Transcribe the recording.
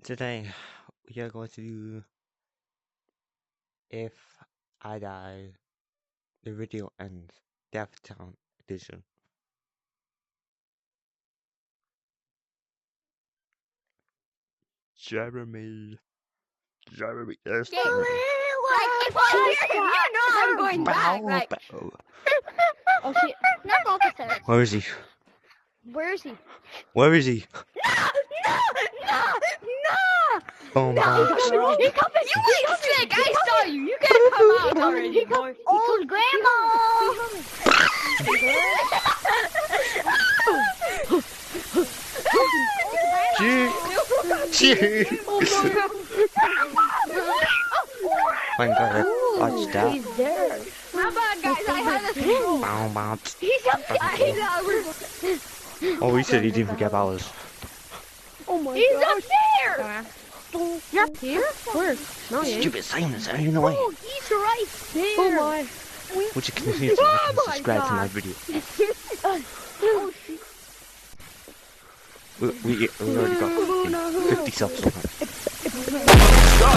Today we are going to do If I Die, the video ends, Death Town edition. Jeremy, yes. Like, if I'm here, you know I'm going back. Like, oh shit, not officers. Where is he? Where is he? Where is he? No! Oh my. He coming! You ain't sick! I saw you! You can't come out already, boy! Old grandma! Thank God I watched that. He's there. Not bad, guys. I had a throw. Bow, bow. He's up there. Oh, he said he didn't forget about us. Oh my God. He's up there. You're up here? Where? No, he ain't. Stupid silence, are you in the way? Oh, he's right there. Oh my. Would you continue to like and subscribe to my video? Oh shit. We already got 50 subs on it.